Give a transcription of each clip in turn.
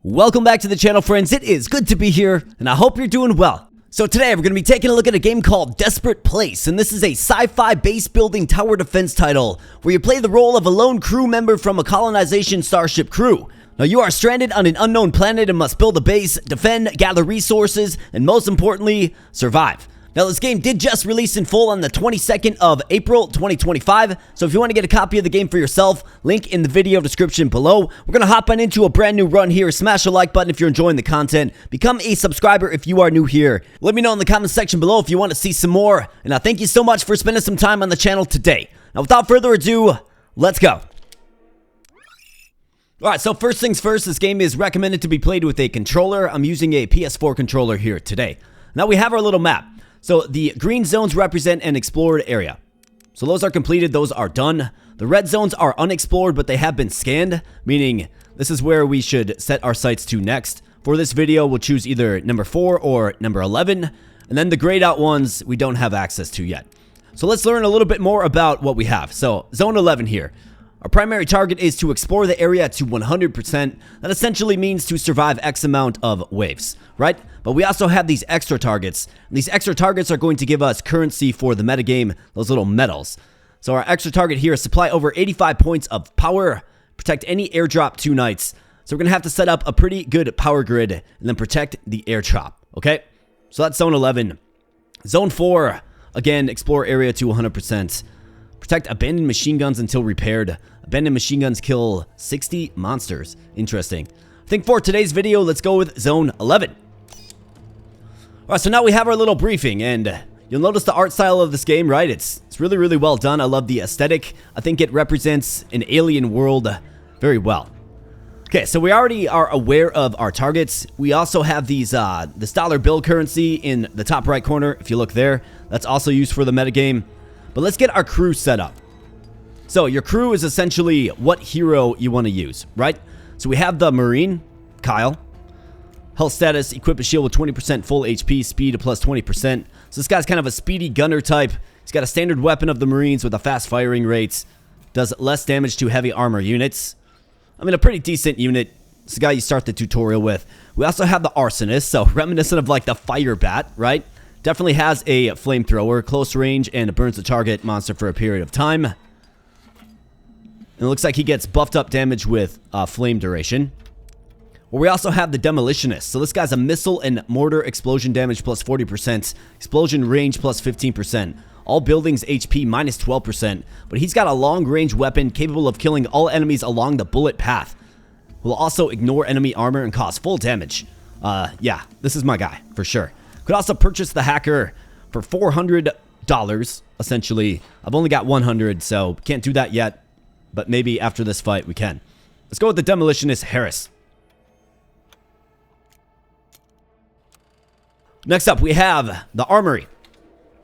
Welcome back to the channel, friends. It is good to be here, and I hope you're doing well. So today, we're going to be taking a look at a game called Desperate Place, and this is a sci-fi base-building tower defense title, where you play the role of a lone crew member from a colonization starship crew. Now, you are stranded on an unknown planet and must build a base, defend, gather resources, and most importantly, survive. Now, this game did just release in full on the 22nd of April, 2025, so if you want to get a copy of the game for yourself, link in the video description below. We're going to hop on into a brand new run here. Smash the like button if you're enjoying the content. Become a subscriber if you are new here. Let me know in the comment section below if you want to see some more, and I thank you so much for spending some time on the channel today. Now, without further ado, let's go. Alright, so first things first, this game is recommended to be played with a controller. I'm using a PS4 controller here today. Now, we have our little map. So the green zones represent an explored area. So those are completed, those are done. The red zones are unexplored, but they have been scanned, meaning this is where we should set our sights to next. For this video, we'll choose either number 4 or number 11, and then the grayed out ones we don't have access to yet. So let's learn a little bit more about what we have. So zone 11 here. Our primary target is to explore the area to 100%. That essentially means to survive X amount of waves, right? But we also have these extra targets. These extra targets are going to give us currency for the metagame, those little medals. So our extra target here is supply over 85 points of power, protect any airdrop 2 nights. So we're going to have to set up a pretty good power grid and then protect the airdrop, okay? So that's zone 11. Zone 4, again, explore area to 100%. Protect abandoned machine guns until repaired. Abandoned machine guns kill 60 monsters. Interesting. I think for today's video, let's go with zone 11. Alright, so now we have our little briefing, and you'll notice the art style of this game, right? It's really, really well done. I love the aesthetic. I think it represents an alien world very well. Okay, so we already are aware of our targets. We also have these this dollar bill currency in the top right corner. If you look there, that's also used for the metagame. But let's get our crew set up. So your crew is essentially what hero you want to use, right? So we have the Marine, Kyle. Health status, equip a shield with 20% full HP, speed plus 20%. So this guy's kind of a speedy gunner type. He's got a standard weapon of the Marines with a fast firing rate. Does less damage to heavy armor units. I mean, a pretty decent unit. It's the guy you start the tutorial with. We also have the Arsonist, so reminiscent of like the fire bat, right? Definitely has a flamethrower, close range, and burns the target monster for a period of time. And it looks like he gets buffed up damage with flame duration. Well, we also have the Demolitionist. So this guy's a missile and mortar explosion damage plus 40%, explosion range plus 15%. All buildings HP minus 12%, but he's got a long range weapon capable of killing all enemies along the bullet path. Will also ignore enemy armor and cause full damage. Yeah, this is my guy for sure. Could also purchase the Hacker for $400, essentially. I've only got 100, so can't do that yet, but maybe after this fight we can. Let's go with the Demolitionist Harris. Next up, we have the Armory.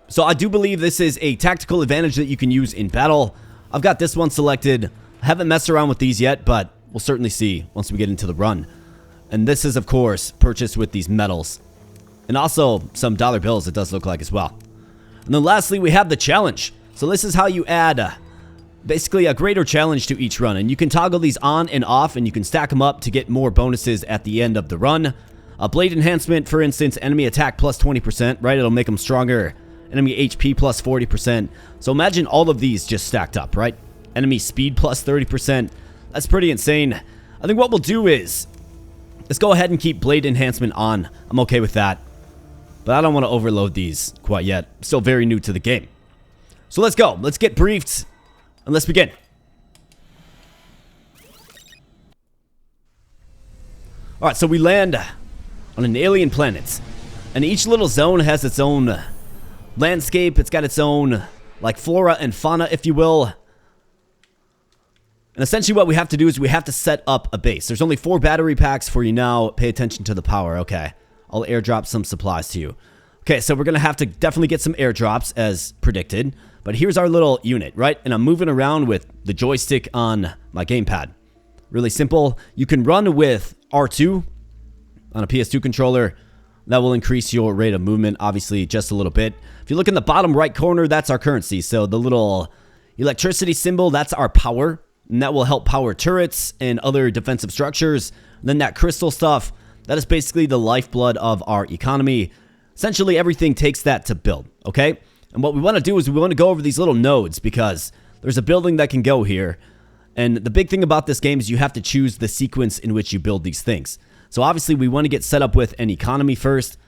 So I do believe this is a tactical advantage that you can use in battle. I've got this one selected. I haven't messed around with these yet, but we'll certainly see once we get into the run. And this is, of course, purchased with these medals. And also some dollar bills, it does look like as well. And then lastly, we have the challenge. So this is how you add basically a greater challenge to each run. And you can toggle these on and off, and you can stack them up to get more bonuses at the end of the run. A blade enhancement, for instance, enemy attack plus 20%, right? It'll make them stronger. Enemy HP plus 40%. So imagine all of these just stacked up, right? Enemy speed plus 30%. That's pretty insane. I think what we'll do is, let's go ahead and keep blade enhancement on. I'm okay with that. But I don't want to overload these quite yet. Still very new to the game. So let's go. Let's get briefed. And let's begin. Alright, so we land on an alien planet. And each little zone has its own landscape. It's got its own, like, flora and fauna, if you will. And essentially what we have to do is we have to set up a base. There's only 4 battery packs for you now. Pay attention to the power. Okay. I'll airdrop some supplies to you. Okay, so we're going to have to definitely get some airdrops as predicted. But here's our little unit, right? And I'm moving around with the joystick on my gamepad. Really simple. You can run with R2 on a PS2 controller. That will increase your rate of movement, obviously, just a little bit. If you look in the bottom right corner, that's our currency. So the little electricity symbol, that's our power. And that will help power turrets and other defensive structures. And then that crystal stuff, that is basically the lifeblood of our economy. Essentially, everything takes that to build, okay? And what we want to do is we want to go over these little nodes because there's a building that can go here. And the big thing about this game is you have to choose the sequence in which you build these things. So obviously, we want to get set up with an economy first.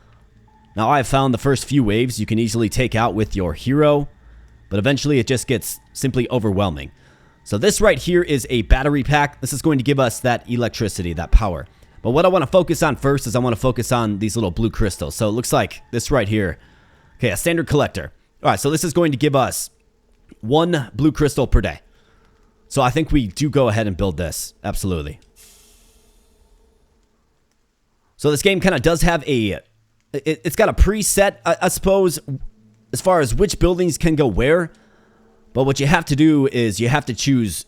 Now, I have found the first few waves you can easily take out with your hero, but eventually it just gets simply overwhelming. So this right here is a battery pack. This is going to give us that electricity, that power. But what I want to focus on first is I want to focus on these little blue crystals. So it looks like this right here. Okay, a standard collector. All right, so this is going to give us 1 blue crystal per day. So I think we do go ahead and build this. Absolutely. So this game kind of does have a... It's got a preset, I suppose, as far as which buildings can go where. But what you have to do is you have to choose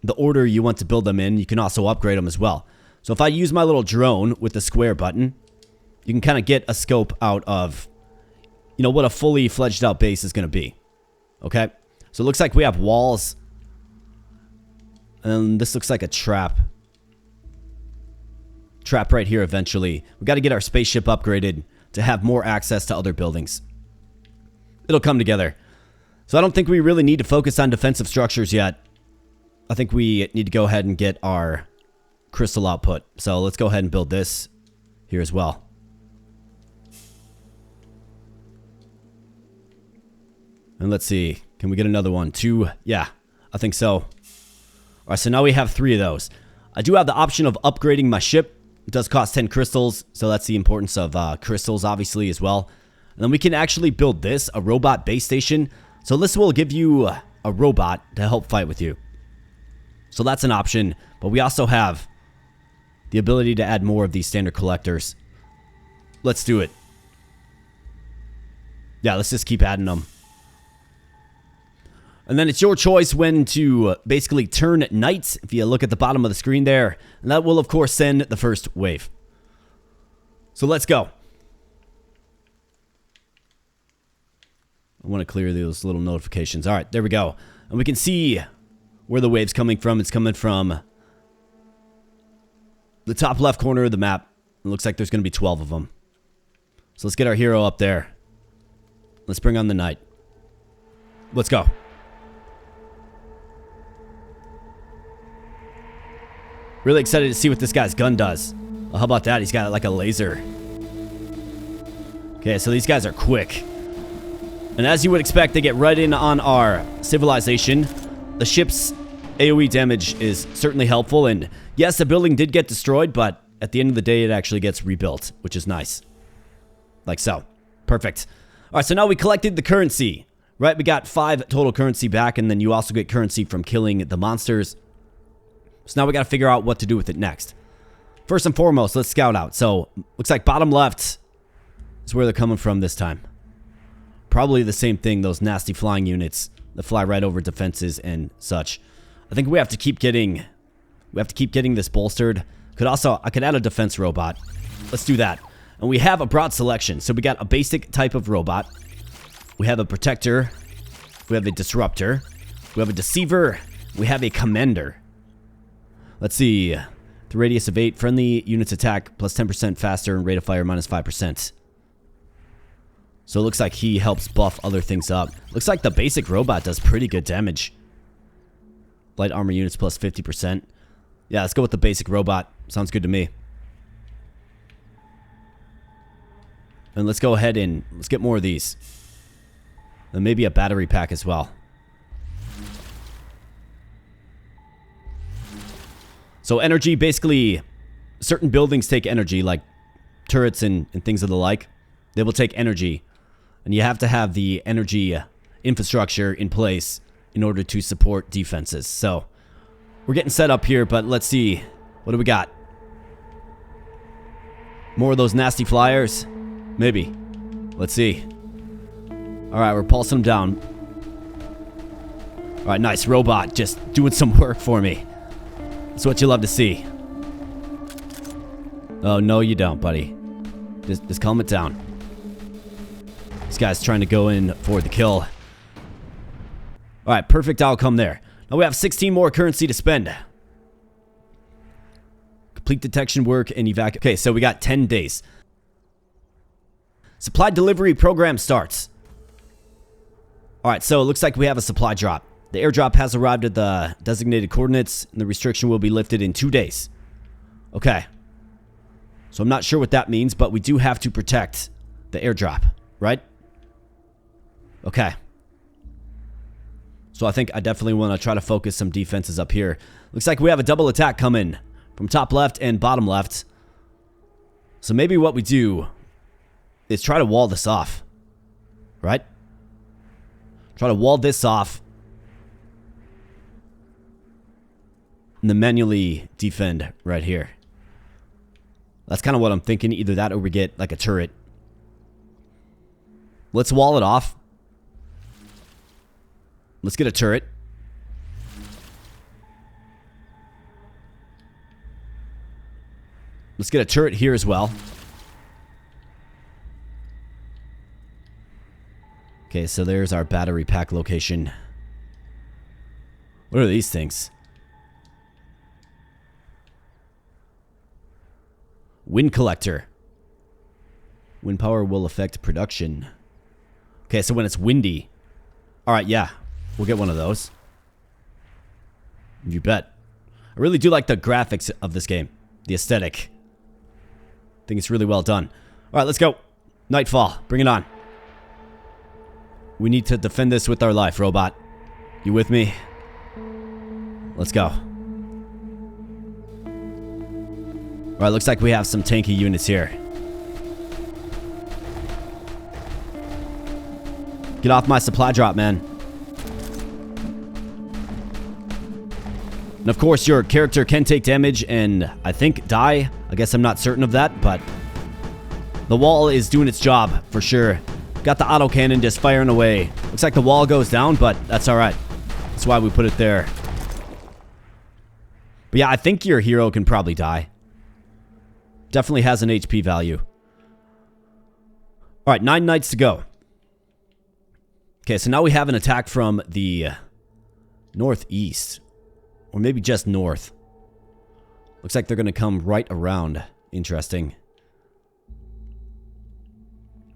the order you want to build them in. You can also upgrade them as well. So if I use my little drone with the square button, you can kind of get a scope out of, you know, what a fully fledged out base is going to be. Okay? So it looks like we have walls. And this looks like a trap. Trap right here eventually. We got to get our spaceship upgraded to have more access to other buildings. It'll come together. So I don't think we really need to focus on defensive structures yet. I think we need to go ahead and get our crystal output. So let's go ahead and build this here as well. And let's see. Can we get another one? 2? Yeah, I think so. All right, so now we have 3 of those. I do have the option of upgrading my ship. It does cost 10 crystals, so that's the importance of crystals, obviously, as well. And then we can actually build this, a robot base station. So this will give you a robot to help fight with you. So that's an option, but we also have the ability to add more of these standard collectors. Let's do it. Yeah, let's just keep adding them. And then it's your choice when to basically turn night, if you look at the bottom of the screen there. And that will, of course, send the first wave. So let's go. I want to clear those little notifications. All right, there we go. And we can see where the wave's coming from. It's coming from the top left corner of the map. It looks like there's going to be 12 of them. So let's get our hero up there. Let's bring on the night. Let's go. Really excited to see what this guy's gun does. Well, how about that? He's got like a laser. Okay, so these guys are quick. And as you would expect, they get right in on our civilization. The ship's AoE damage is certainly helpful. And yes, the building did get destroyed, but at the end of the day, it actually gets rebuilt, which is nice. Like so. Perfect. All right, so now we collected the currency, right? We got 5 total currency back, and then you also get currency from killing the monsters. So now we got to figure out what to do with it next. First and foremost, let's scout out. So, looks like bottom left is where they're coming from this time. Probably the same thing, those nasty flying units that fly right over defenses and such. I think we have to keep getting this bolstered. I could add a defense robot. Let's do that. And we have a broad selection. So we got a basic type of robot. We have a protector. We have a disruptor. We have a deceiver. We have a commander. Let's see. The radius of 8. Friendly units attack plus 10% faster and rate of fire minus 5%. So it looks like he helps buff other things up. Looks like the basic robot does pretty good damage. Light armor units plus 50%. Yeah, let's go with the basic robot. Sounds good to me. And let's go ahead and let's get more of these. And maybe a battery pack as well. So energy, basically, certain buildings take energy, like turrets and things of the like. They will take energy. And you have to have the energy infrastructure in place in order to support defenses. So, we're getting set up here, but let's see. What do we got? More of those nasty flyers? Maybe. Let's see. Alright, we're pulsing them down. Alright, nice. Robot just doing some work for me. That's what you love to see. Oh, no you don't, buddy. Just calm it down. This guy's trying to go in for the kill. Alright, perfect outcome there. Now we have 16 more currency to spend. Complete detection work and evac. Okay, so we got 10 days. Supply delivery program starts. Alright, so it looks like we have a supply drop. The airdrop has arrived at the designated coordinates, and the restriction will be lifted in 2 days. Okay. So I'm not sure what that means, but we do have to protect the airdrop, right? Okay. So I think I definitely want to try to focus some defenses up here. Looks like we have a double attack coming from top left and bottom left. So maybe what we do is try to wall this off, right? Try to wall this off. And then manually defend right here. That's kind of what I'm thinking. Either that or we get like a turret. Let's wall it off. Let's get a turret. Let's get a turret here as well. Okay, so there's our battery pack location. What are these things? Wind collector. Wind power will affect production. Okay, so when it's windy. Alright, yeah. We'll get one of those. You bet. I really do like the graphics of this game. The aesthetic. I think it's really well done. Alright, let's go. Nightfall. Bring it on. We need to defend this with our life, robot. You with me? Let's go. Alright, looks like we have some tanky units here. Get off my supply drop, man. And of course, your character can take damage and, I think, die. I guess I'm not certain of that, but the wall is doing its job, for sure. Got the autocannon just firing away. Looks like the wall goes down, but that's alright. That's why we put it there. But yeah, I think your hero can probably die. Definitely has an HP value. Alright, 9 knights to go. Okay, so now we have an attack from the northeast. Or maybe just north. Looks like they're going to come right around. Interesting.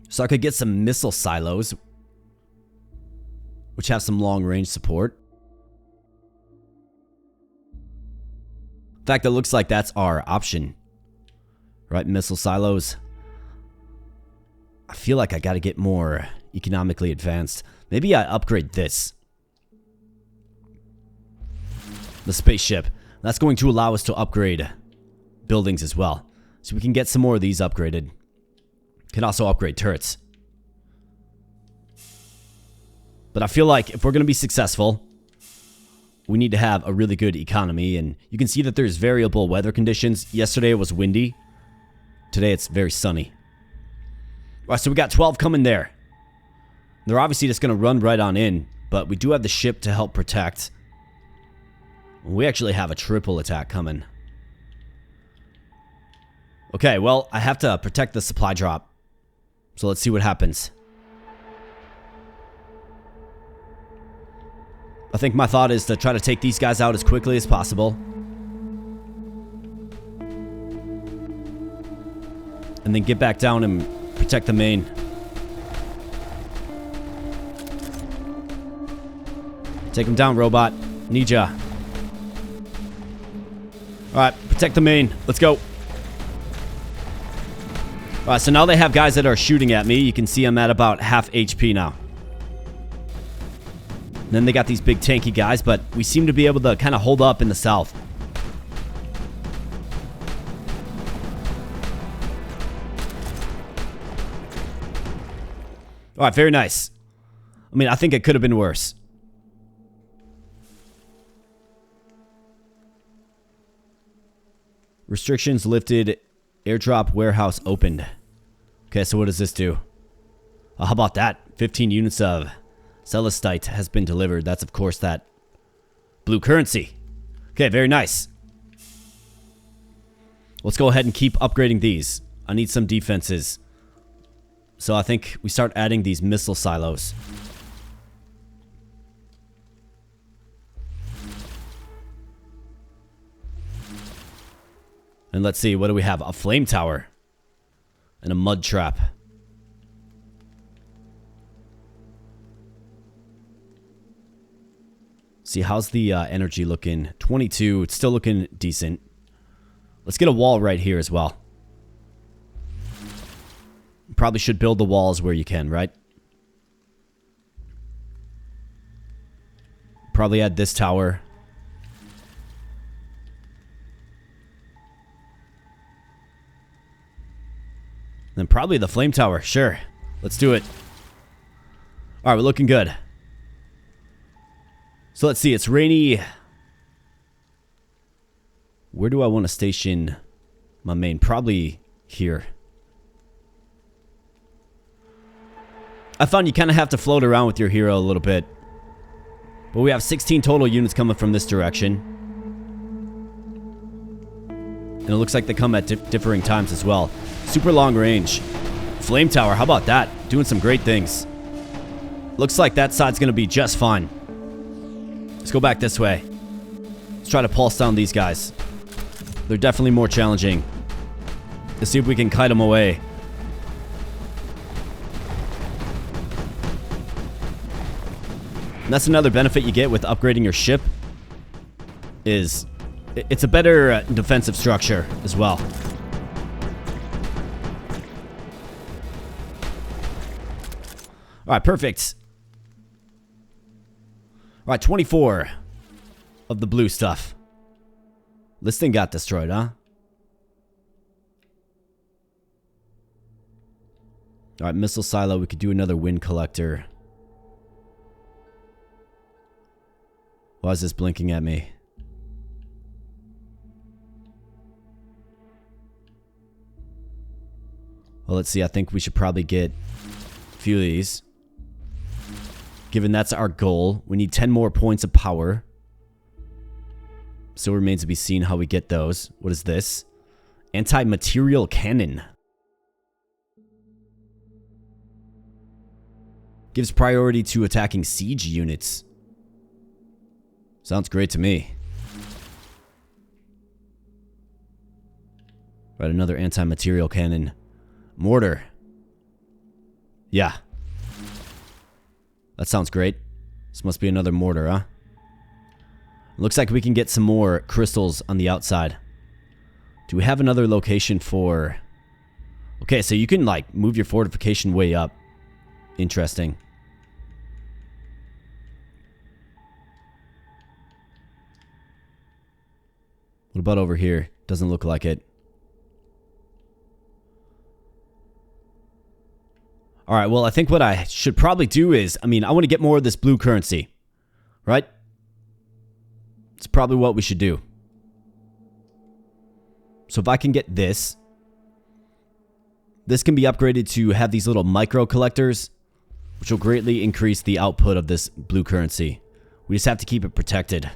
So I could get some missile silos, which have some long-range support. In fact, it looks like that's our option. Right, missile silos. I feel like I got to get more economically advanced. Maybe I upgrade this. The spaceship. That's going to allow us to upgrade buildings as well. So we can get some more of these upgraded. Can also upgrade turrets. But I feel like if we're going to be successful, we need to have a really good economy. And you can see that there's variable weather conditions. Yesterday it was windy. Today it's very sunny. Alright, so we got 12 coming there. They're obviously just going to run right on in. But we do have the ship to help protect. We actually have a triple attack coming. Okay, well, I have to protect the supply drop. So let's see what happens. I think my thought is to try to take these guys out as quickly as possible. And then get back down and protect the main. Take him down, robot. Need ya. Alright, protect the main. Let's go. Alright, so now they have guys that are shooting at me. You can see I'm at about half HP now. And then they got these big tanky guys, but we seem to be able to kind of hold up in the south. Alright, very nice. I mean, I think it could have been worse. Restrictions lifted. Airdrop warehouse opened. Okay, so what does this do? How about that? 15 units of Celestite has been delivered. That's, of course, that blue currency. Okay, very nice. Let's go ahead and keep upgrading these. I need some defenses. So I think we start adding these missile silos. And let's see, what do we have? A flame tower. And a mud trap. See, how's the energy looking? 22. It's still looking decent. Let's get a wall right here as well. Probably should build the walls where you can, right? Probably add this tower. Then probably the flame tower. Sure. Let's do it. Alright, we're looking good. So let's see. It's rainy. Where do I want to station my main? Probably here. I found you kind of have to float around with your hero a little bit. But we have 16 total units coming from this direction. And it looks like they come at differing times as well. Super long range. Flame tower, how about that? Doing some great things. Looks like that side's going to be just fine. Let's go back this way. Let's try to pulse down these guys. They're definitely more challenging. Let's see if we can kite them away. And that's another benefit you get with upgrading your ship. Is it's a better defensive structure as well. Alright, perfect. Alright, 24 of the blue stuff. This thing got destroyed, huh? Alright, missile silo. We could do another wind collector. Why is this blinking at me? Well, let's see. I think we should probably get a few of these. Given that's our goal. We need 10 more points of power. Still remains to be seen how we get those. What is this? Anti-material cannon. Gives priority to attacking siege units. Sounds great to me. Right, another anti-material cannon. Mortar. Yeah. That sounds great. This must be another mortar, huh? Looks like we can get some more crystals on the outside. Do we have another location for... Okay, so you can, like, move your fortification way up. Interesting. What about over here? Doesn't look like it. Alright, well, I think what I should probably do is... I mean, I want to get more of this blue currency. Right? It's probably what we should do. So if I can get this... This can be upgraded to have these little micro collectors, which will greatly increase the output of this blue currency. We just have to keep it protected.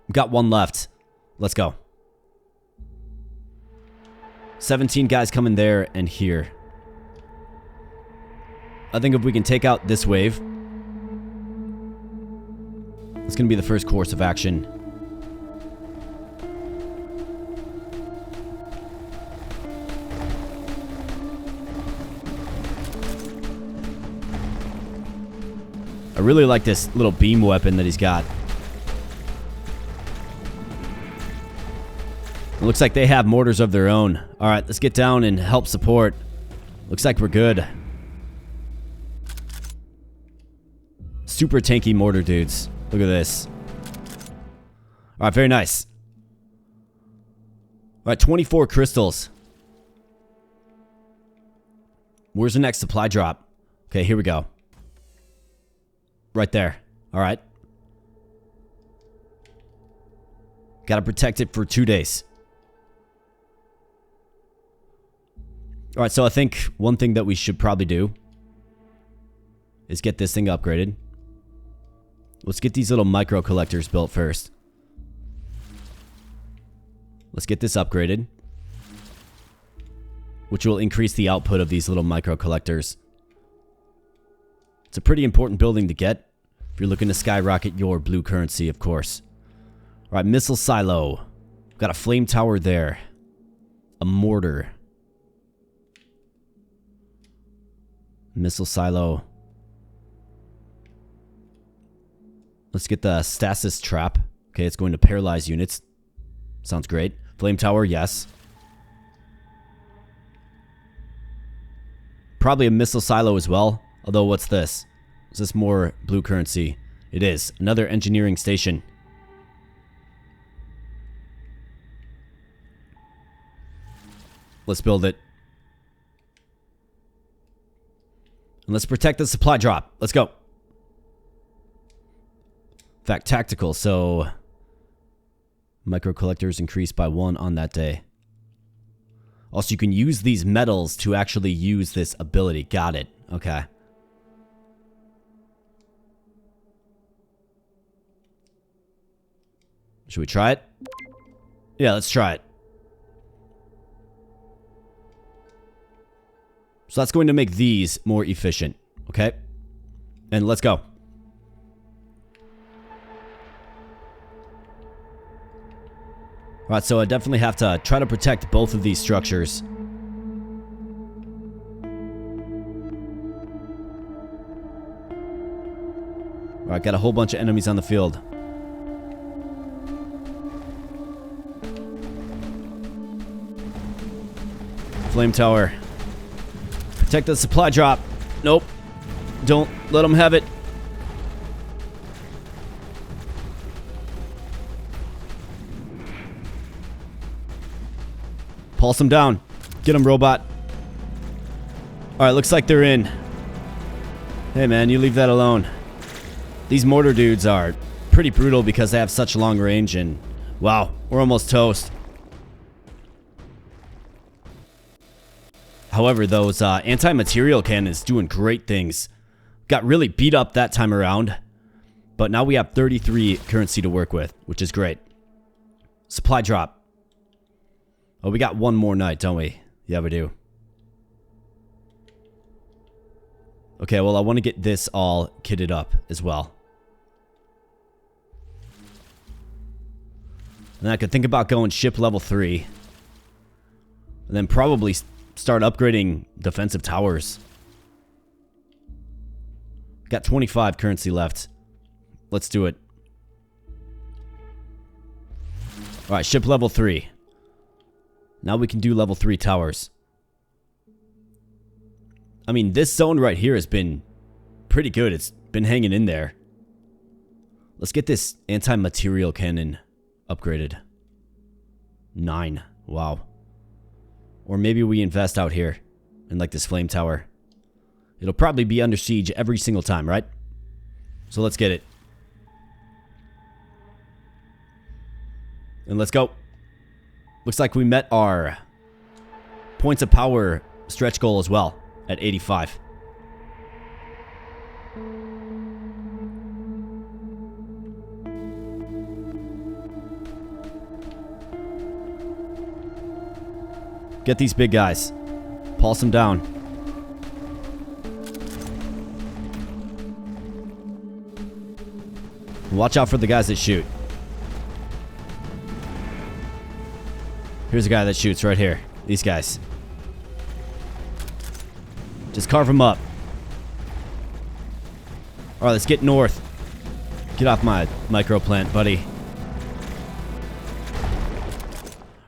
We've got one left. Let's go. 17 guys coming there and here. I think if we can take out this wave, it's going to be the first course of action. I really like this little beam weapon that he's got. It looks like they have mortars of their own. Alright, let's get down and help support. Looks like we're good. Super tanky mortar dudes. Look at this. Alright, very nice. Alright, 24 crystals. Where's the next supply drop? Okay, here we go. Right there. Alright. Gotta protect it for 2 days. Alright, so I think one thing that we should probably do is get this thing upgraded. Let's get these little micro collectors built first. Let's get this upgraded, which will increase the output of these little micro collectors. It's a pretty important building to get if you're looking to skyrocket your blue currency, of course. Alright, missile silo. Got a flame tower there. A mortar. Missile silo. Let's get the stasis trap. Okay, it's going to paralyze units. Sounds great. Flame tower, yes. Probably a missile silo as well. Although, what's this? Is this more blue currency? It is. Another engineering station. Let's build it. And let's protect the supply drop. Let's go. In fact, tactical, so micro collectors increased by 1 on that day. Also, you can use these metals to actually use this ability. Got it. Okay. Should we try it? Yeah, let's try it. So that's going to make these more efficient. Okay. And let's go. Alright, so I definitely have to try to protect both of these structures. Alright, got a whole bunch of enemies on the field. Flame tower. Protect the supply drop. Nope. Don't let them have it. Pulse them down. Get them, robot. Alright, looks like they're in. Hey man, you leave that alone. These mortar dudes are pretty brutal because they have such long range and... wow, we're almost toast. However, those anti-material cannons doing great things. Got really beat up that time around. But now we have 33 currency to work with, which is great. Supply drop. Oh, we got one more night, don't we? Yeah, we do. Okay, well, I want to get this all kitted up as well. And I could think about going ship level 3. And then probably start upgrading defensive towers. Got 25 currency left. Let's do it. Alright, ship level 3. Now we can do level 3 towers. I mean, this zone right here has been pretty good. It's been hanging in there. Let's get this anti-material cannon upgraded. 9. Wow. Or maybe we invest out here in like this flame tower. It'll probably be under siege every single time, right? So let's get it. And let's go. Looks like we met our points of power stretch goal as well at 85. Get these big guys. Pulse them down. Watch out for the guys that shoot. Here's a guy that shoots right here. These guys. Just carve them up. Alright, let's get north. Get off my micro plant, buddy.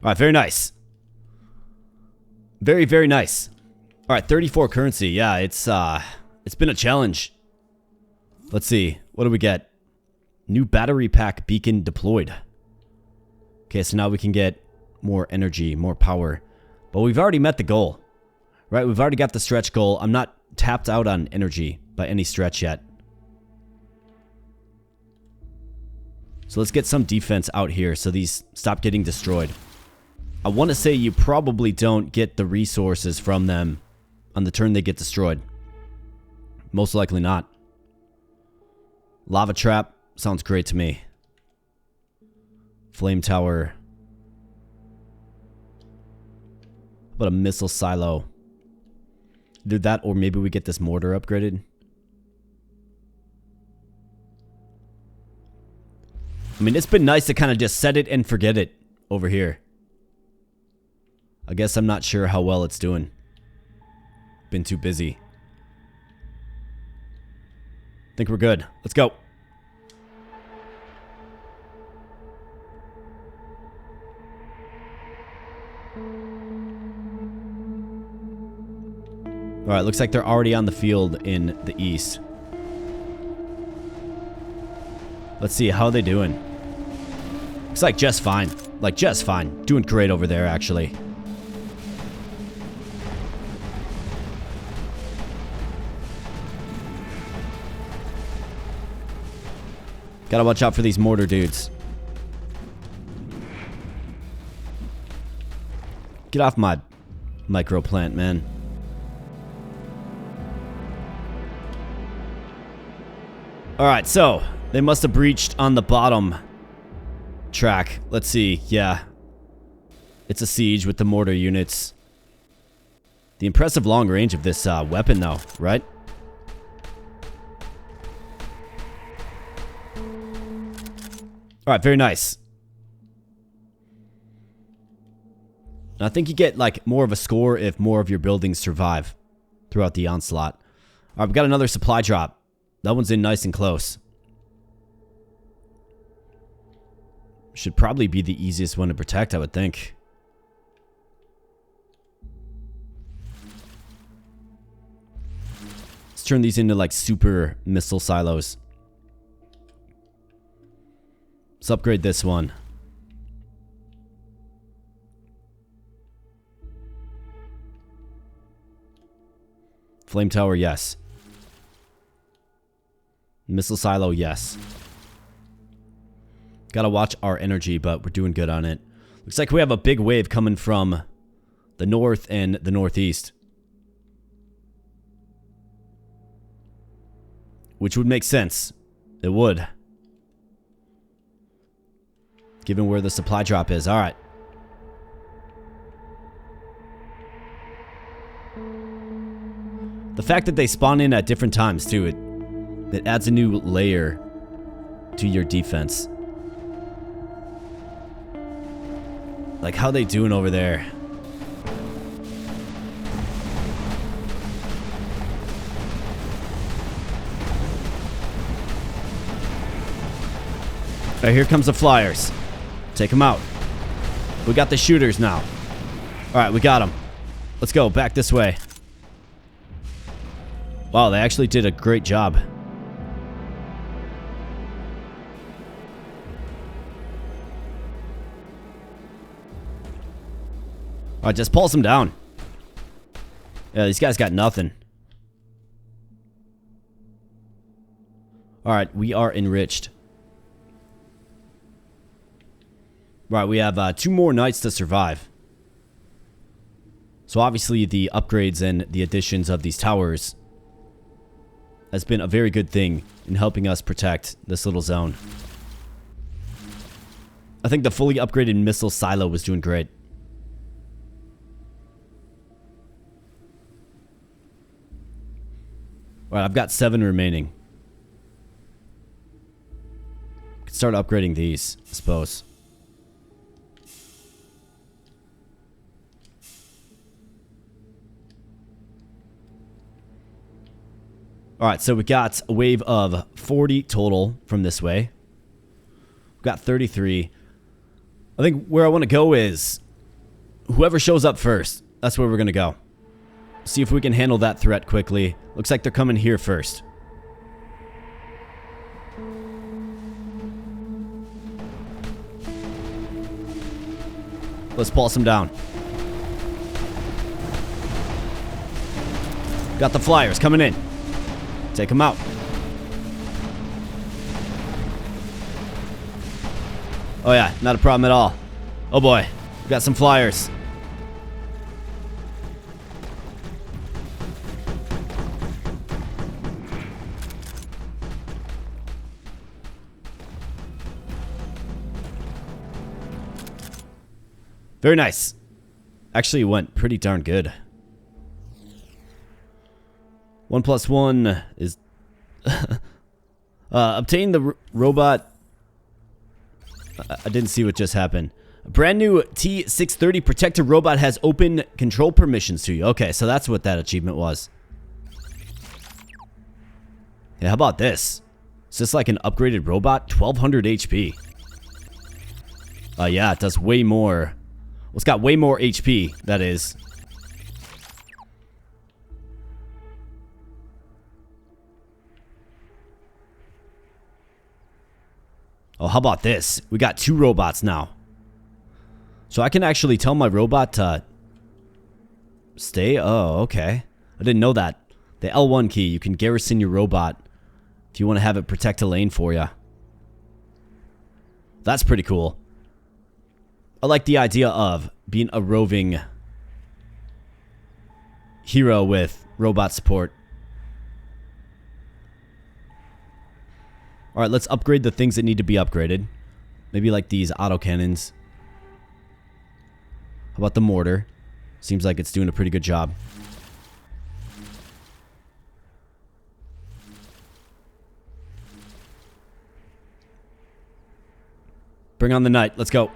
Alright, very nice. Very, very nice. Alright, 34 currency. Yeah, it's been a challenge. Let's see. What do we get? New battery pack beacon deployed. Okay, so now we can get more energy, more power. But we've already met the goal. Right, we've already got the stretch goal. I'm not tapped out on energy by any stretch yet. So let's get some defense out here so these stop getting destroyed. I want to say you probably don't get the resources from them on the turn they get destroyed. Most likely not. Lava trap sounds great to me. Flame tower. How about a missile silo? Either that or maybe we get this mortar upgraded. I mean, it's been nice to kind of just set it and forget it over here. I guess I'm not sure how well it's doing. Been too busy. Think we're good. Let's go. Alright, looks like they're already on the field in the east. Let's see, how are they doing? Looks like just fine. Like, just fine. Doing great over there, actually. Gotta watch out for these mortar dudes. Get off my micro plant, man. Alright, so they must have breached on the bottom track. Let's see. Yeah. It's a siege with the mortar units. The impressive long range of this weapon, though, right? Alright, very nice. I think you get, like, more of a score if more of your buildings survive throughout the onslaught. Alright, we got another supply drop. That one's in nice and close. Should probably be the easiest one to protect, I would think. Let's turn these into, like, super missile silos. Let's upgrade this one. Flame tower, yes. Missile silo, yes. Gotta watch our energy, but we're doing good on it. Looks like we have a big wave coming from the north and the northeast. Which would make sense. It would. Given where the supply drop is. Alright. The fact that they spawn in at different times, too, it adds a new layer to your defense. Like, how they doing over there? Alright, here comes the flyers. Take them out. We got the shooters now. Alright, we got them. Let's go, back this way. Wow, they actually did a great job. Alright, just pulse them down. Yeah, these guys got nothing. Alright, we are enriched. Right, we have 2 more nights to survive. So obviously the upgrades and the additions of these towers has been a very good thing in helping us protect this little zone. I think the fully upgraded missile silo was doing great. Alright, I've got 7 remaining. Could start upgrading these, I suppose. Alright, so we got a wave of 40 total from this way. We've got 33. I think where I want to go is whoever shows up first. That's where we're going to go. See if we can handle that threat quickly. Looks like they're coming here first. Let's pulse them down. Got the flyers coming in. Take them out. Oh yeah, not a problem at all. Oh boy, we got some flyers. Very nice. Actually went pretty darn good. 1 + 1 is obtain the robot. I didn't see what just happened. A brand new T-630 protector robot has open control permissions to you. Okay, so that's what that achievement was. Yeah, how about this? Is this like an upgraded robot? 1200 HP. Yeah, it does way more. Well, it's got way more HP, that is. Oh, how about this? We got 2 robots now. So I can actually tell my robot to stay. Oh, okay. I didn't know that. The L1 key, you can garrison your robot if you want to have it protect a lane for you. That's pretty cool. I like the idea of being a roving hero with robot support. Alright, let's upgrade the things that need to be upgraded. Maybe like these autocannons. How about the mortar? Seems like it's doing a pretty good job. Bring on the night. Let's go.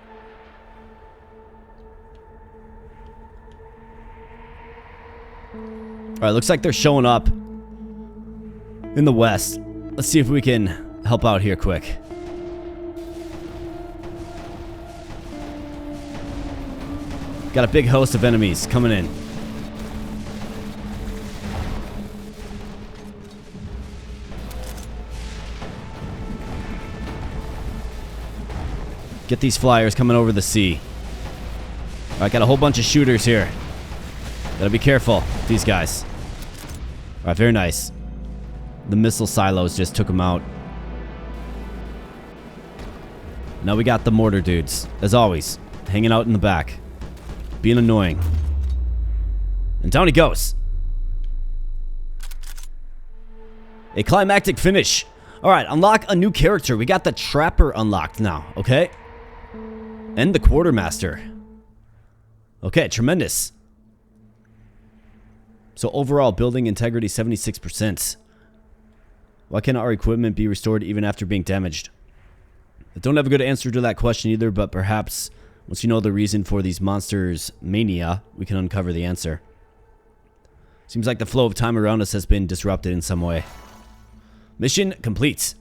Alright, looks like they're showing up in the west. Let's see if we can help out here quick. Got a big host of enemies coming in. Get these flyers coming over the sea. Alright, got a whole bunch of shooters here. Gotta be careful with these guys. Alright, very nice. The missile silos just took them out. Now we got the mortar dudes, as always, hanging out in the back. Being annoying. And down he goes. A climactic finish. Alright, unlock a new character. We got the Trapper unlocked now, okay? And the Quartermaster. Okay, tremendous. So overall, building integrity 76%. Why can't our equipment be restored even after being damaged? I don't have a good answer to that question either, but perhaps once you know the reason for these monsters' mania, we can uncover the answer. Seems like the flow of time around us has been disrupted in some way. Mission complete.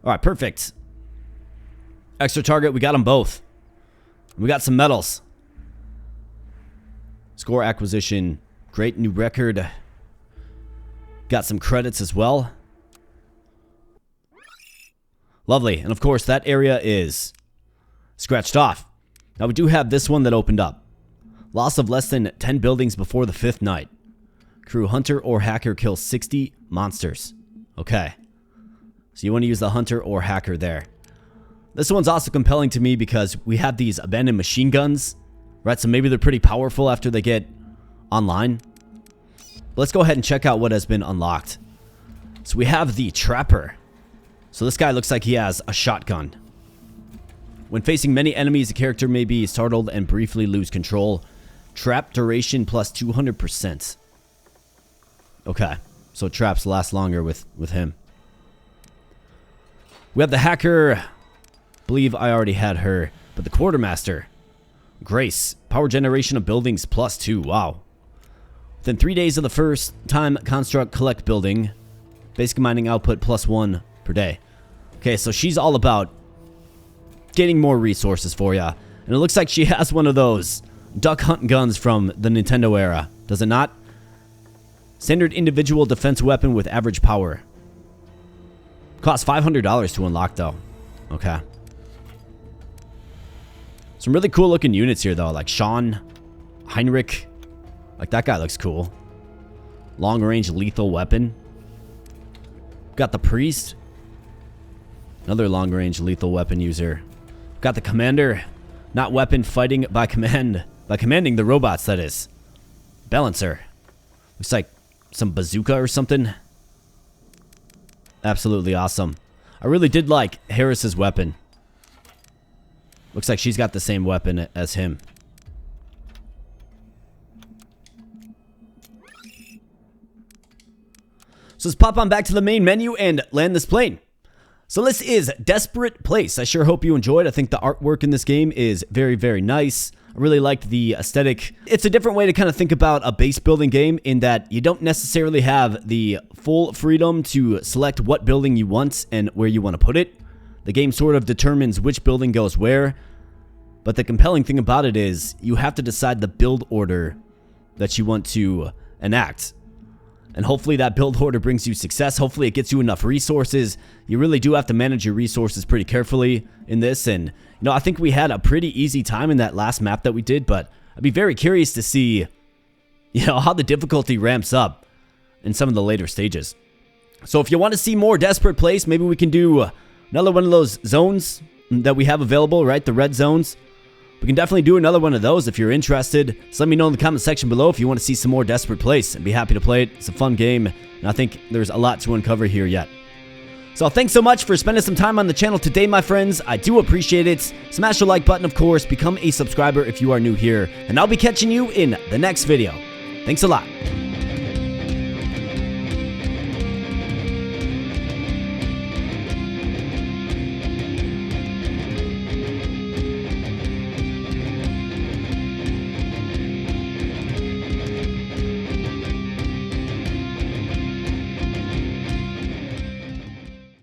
Alright, perfect. Extra target, we got them both. We got some medals. Score acquisition. Great new record. Got some credits as well. Lovely. And of course, that area is scratched off. Now we do have this one that opened up. Loss of less than 10 buildings before the 5th night. Crew hunter or hacker kills 60 monsters. Okay. So you want to use the hunter or hacker there. This one's also compelling to me because we have these abandoned machine guns. Right, so maybe they're pretty powerful after they get online. Let's go ahead and check out what has been unlocked. So we have the Trapper. So this guy looks like he has a shotgun. When facing many enemies, the character may be startled and briefly lose control. Trap duration plus 200%. Okay, so traps last longer with him. We have the Hacker. Believe I already had her. But the Quartermaster. Grace. Power generation of buildings plus 2. Wow. Within 3 days of the first time construct collect building. Basic mining output plus 1 per day. Okay, so she's all about getting more resources for ya. And it looks like she has one of those duck hunt guns from the Nintendo era. Does it not? Standard individual defense weapon with average power. Costs $500 to unlock though. Okay. Some really cool looking units here though. Like Sean, Heinrich. Like that guy looks cool. Long range lethal weapon. Got the Priest. Another long range lethal weapon user. Got the Commander. Not weapon, fighting by command. By commanding the robots, that is. Balancer. Looks like some bazooka or something. Absolutely awesome. I really did like Harris's weapon. Looks like she's got the same weapon as him. So let's pop on back to the main menu and land this plane. So this is Desperate Place. I sure hope you enjoyed. I think the artwork in this game is very, very nice. I really liked the aesthetic. It's a different way to kind of think about a base building game in that you don't necessarily have the full freedom to select what building you want and where you want to put it. The game sort of determines which building goes where. But the compelling thing about it is you have to decide the build order that you want to enact. And hopefully that build order brings you success. Hopefully it gets you enough resources. You really do have to manage your resources pretty carefully in this. And, I think we had a pretty easy time in that last map that we did. But I'd be very curious to see, how the difficulty ramps up in some of the later stages. So if you want to see more Desperate Place, maybe we can do another one of those zones that we have available, right? The red zones. We can definitely do another one of those if you're interested. Just let me know in the comment section below if you want to see some more Desperate Place. I'd be happy to play it. It's a fun game, and I think there's a lot to uncover here yet. So thanks so much for spending some time on the channel today, my friends. I do appreciate it. Smash the like button, of course. Become a subscriber if you are new here, and I'll be catching you in the next video. Thanks a lot.